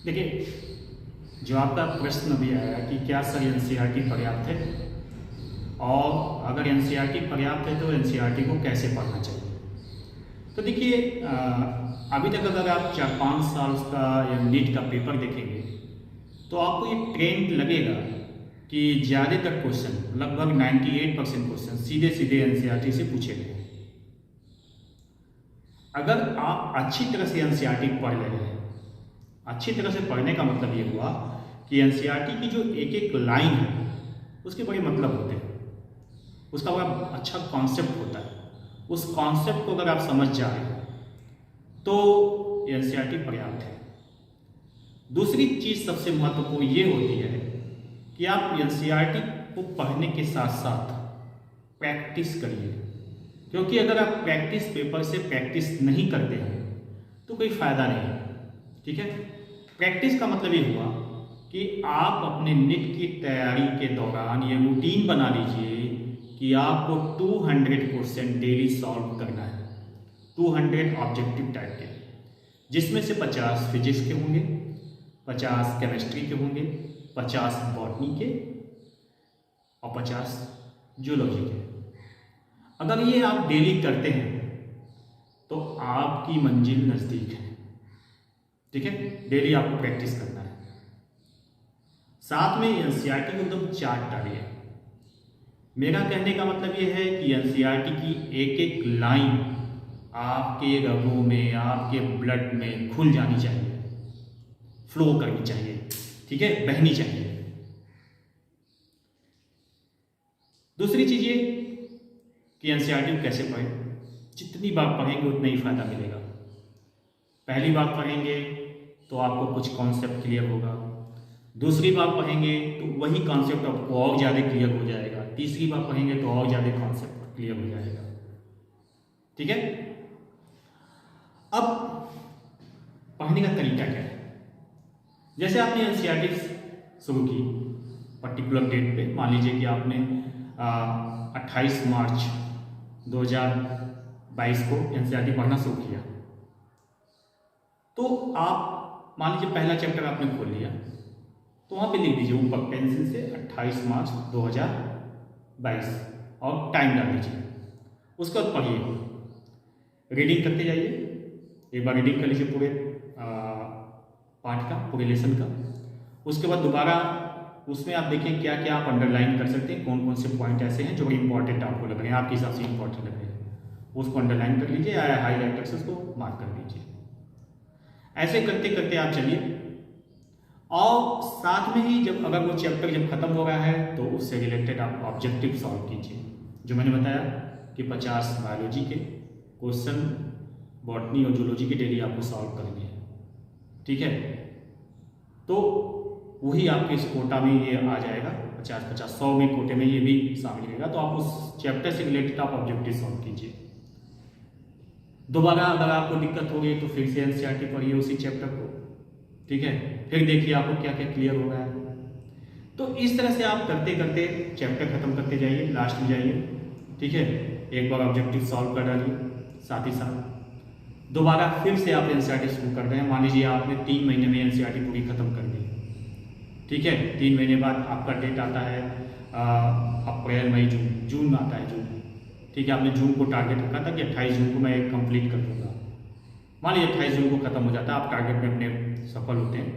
देखिए, जो आपका प्रश्न अभी आया कि क्या सर एनसीईआरटी पर्याप्त है, और अगर एनसीईआरटी पर्याप्त है तो एनसीईआरटी को कैसे पढ़ना चाहिए। तो देखिए, अभी तक अगर आप 4-5 साल का या नीट का पेपर देखेंगे तो आपको ये ट्रेंड लगेगा कि ज़्यादातर क्वेश्चन, लगभग 98% क्वेश्चन सीधे सीधे एनसीईआरटी से पूछे गए। अगर आप अच्छी तरह से एनसीईआरटी पढ़ ले रहे हैं, अच्छी तरह से पढ़ने का मतलब ये हुआ कि एनसीईआरटी की जो एक एक लाइन है उसके बड़े मतलब होते हैं, उसका बड़ा अच्छा कॉन्सेप्ट होता है। उस कॉन्सेप्ट को अगर आप समझ जाए तो एनसीईआरटी पर्याप्त है। दूसरी चीज़ सबसे महत्वपूर्ण ये होती है कि आप एनसीईआरटी को पढ़ने के साथ साथ प्रैक्टिस करिए, क्योंकि अगर आप प्रैक्टिस पेपर से प्रैक्टिस नहीं करते हैं तो कोई फ़ायदा नहीं है। ठीक है, प्रैक्टिस का मतलब ये हुआ कि आप अपने नीट की तैयारी के दौरान ये रूटीन बना लीजिए कि आपको 200 क्वेश्चन डेली सॉल्व करना है, 200 ऑब्जेक्टिव टाइप के, जिसमें से 50 फिजिक्स के होंगे, 50 केमिस्ट्री के होंगे, 50 बॉटनी के और 50 जूलॉजी के। अगर ये आप डेली करते हैं तो आपकी मंजिल नज़दीक है। ठीक है, डेली आपको प्रैक्टिस करना है। साथ में एनसीईआरटी को एकदम चार्ट डालिए। मेरा कहने का मतलब ये है कि एनसीईआरटी की एक एक लाइन आपके रगों में, आपके ब्लड में घुल जानी चाहिए, फ्लो करनी चाहिए। ठीक है, बहनी चाहिए। दूसरी चीज़ ये कि एनसीईआरटी को कैसे पढ़ें। जितनी बार पढ़ेंगे उतना ही फायदा मिलेगा। पहली बार पढ़ेंगे तो आपको कुछ कॉन्सेप्ट क्लियर होगा, दूसरी बार पढ़ेंगे तो वही कॉन्सेप्ट आपको और ज़्यादा क्लियर हो जाएगा, तीसरी बार पढ़ेंगे तो और ज़्यादा कॉन्सेप्ट क्लियर हो जाएगा। ठीक है, अब पढ़ने का तरीका क्या है। जैसे आपने एनसीईआरटी शुरू की पर्टिकुलर डेट पे, मान लीजिए कि आपने 28 मार्च 2022 को एनसीईआरटी पढ़ना शुरू किया, तो आप मान लीजिए पहला चैप्टर आपने खोल लिया, तो वहाँ पे लिख दीजिए ऊपर पेंसिल से 28 मार्च 2022 और टाइम डाल दीजिए। उसके बाद पढ़िए, रीडिंग करते जाइए। एक बार रीडिंग कर लीजिए पूरे पार्ट का, पूरे लेसन का। उसके बाद दोबारा उसमें आप देखिए क्या क्या आप अंडरलाइन कर सकते हैं, कौन कौन से पॉइंट ऐसे हैं जो इंपॉर्टेंट आपको लग रहे हैं, आपके हिसाब से इंपॉर्टेंट लग रहे हैं, उसको अंडरलाइन कर लीजिए या हाईलाइटर से उसको मार्क कर लीजिए। ऐसे करते करते आप चलिए, और साथ में ही जब अगर वो चैप्टर जब खत्म हो रहा है तो उससे रिलेटेड आप ऑब्जेक्टिव सॉल्व कीजिए। जो मैंने बताया कि 50 बायोलॉजी के क्वेश्चन, बॉटनी और जूलॉजी के डेली आपको सॉल्व करनी है। ठीक है, तो वही आपके इस कोटा में ये आ जाएगा, 50-50 100 में कोटे में ये भी शामिल रहेगा। तो आप उस चैप्टर से रिलेटेड आप ऑब्जेक्टिव सॉल्व कीजिए। दोबारा अगर आपको दिक्कत हो गई तो फिर से एनसीईआरटी पढ़िए उसी चैप्टर को। ठीक है, फिर देखिए आपको क्या क्या क्लियर हो रहा है। तो इस तरह से आप करते करते चैप्टर खत्म करते जाइए, लास्ट में जाइए। ठीक है, एक बार ऑब्जेक्टिव सॉल्व कर डालिए, साथ ही साथ दोबारा फिर से आप एनसीईआरटी शुरू कर रहे हैं। मान लीजिए आपने 3 महीने में एनसीईआरटी पूरी खत्म कर दी। ठीक है, 3 महीने बाद आपका डेट आता है अप्रैल मई जून आता है, जून। ठीक है, आपने जून को टारगेट रखा था कि 28 जून को मैं कंप्लीट कर दूंगा। मान लीजिए 28 जून को खत्म हो जाता है, आप टारगेट में अपने सफल होते हैं।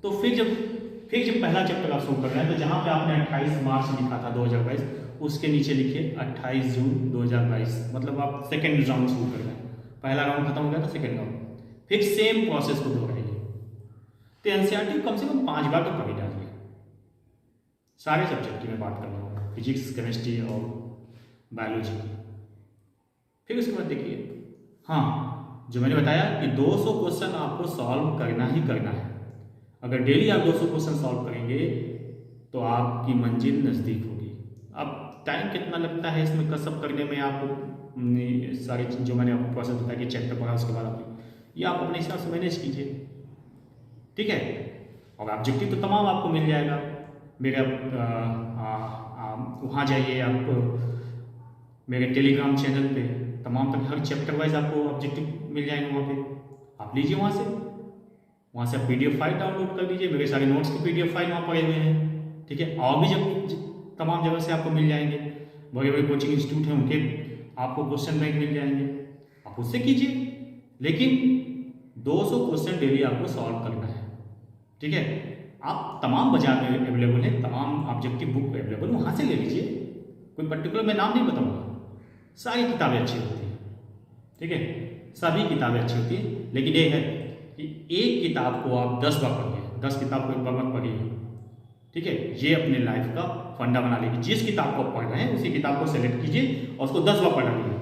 तो फिर जब पहला चैप्टर आप शुरू कर रहे हैं तो जहाँ पे आपने 28 मार्च लिखा था 2022, उसके नीचे लिखिए 28 जून 2022, मतलब आप सेकेंड राउंड शुरू कर रहे हैं। पहला राउंड खत्म हो गया था, सेकेंड राउंड, फिर सेम प्रोसेस को दोहराइए। तो एनसीईआरटी कम से कम 5 बार तो पढ़ी डालिए, सारे सब्जेक्ट की मैं बात कर रहा हूँ, फिजिक्स, केमिस्ट्री और बायोलॉजी की। फिर उसके बाद देखिए, हाँ, जो मैंने बताया कि 200 क्वेश्चन आपको सॉल्व करना ही करना है। अगर डेली आप 200 क्वेश्चन सॉल्व करेंगे तो आपकी मंजिल नज़दीक होगी। अब टाइम कितना लगता है इसमें कसब करने में, आपको सारी जो मैंने आपको प्रोसेस बताया कि चैप्टर पढ़ा उसके बाद आप ये आप अपने हिसाब से मैनेज कीजिए। ठीक है, और ऑब्जेक्टिव तो तमाम आपको मिल जाएगा। मेरे वहाँ जाइए, आप मेरे टेलीग्राम चैनल पे तमाम तक हर चैप्टर वाइज आपको ऑब्जेक्टिव मिल जाएंगे, वहाँ पे आप लीजिए वहाँ से। वहाँ से आप PDF फाइल डाउनलोड कर लीजिए, मेरे सारे नोट्स की PDF फाइल वहाँ पड़े हुए हैं, ठीक है। और भी जब तमाम जगह से आपको मिल जाएंगे, बड़े बड़े कोचिंग इंस्टीट्यूट हैं उनके आपको क्वेश्चन बैंक मिल जाएंगे, आप उससे कीजिए। लेकिन 200 क्वेश्चन डेली आपको सॉल्व करना है, ठीक है। आप तमाम बाजार में अवेलेबल है, तमाम ऑब्जेक्टिव बुक अवेलेबल, वहाँ से ले लीजिए। कोई पर्टिकुलर मैं नाम नहीं बताऊँगा, सारी किताबें अच्छी होती हैं, ठीक है, सभी किताबें अच्छी होती हैं। लेकिन ये है कि एक किताब को आप 10 बार पढ़िए, 10 किताब को एक बार मत पढ़िए, ठीक है। ये अपने लाइफ का फंडा बना लीजिए। जिस किताब को आप पढ़ रहे हैं उसी किताब को सेलेक्ट कीजिए और उसको 10 बार पढ़ लीजिए।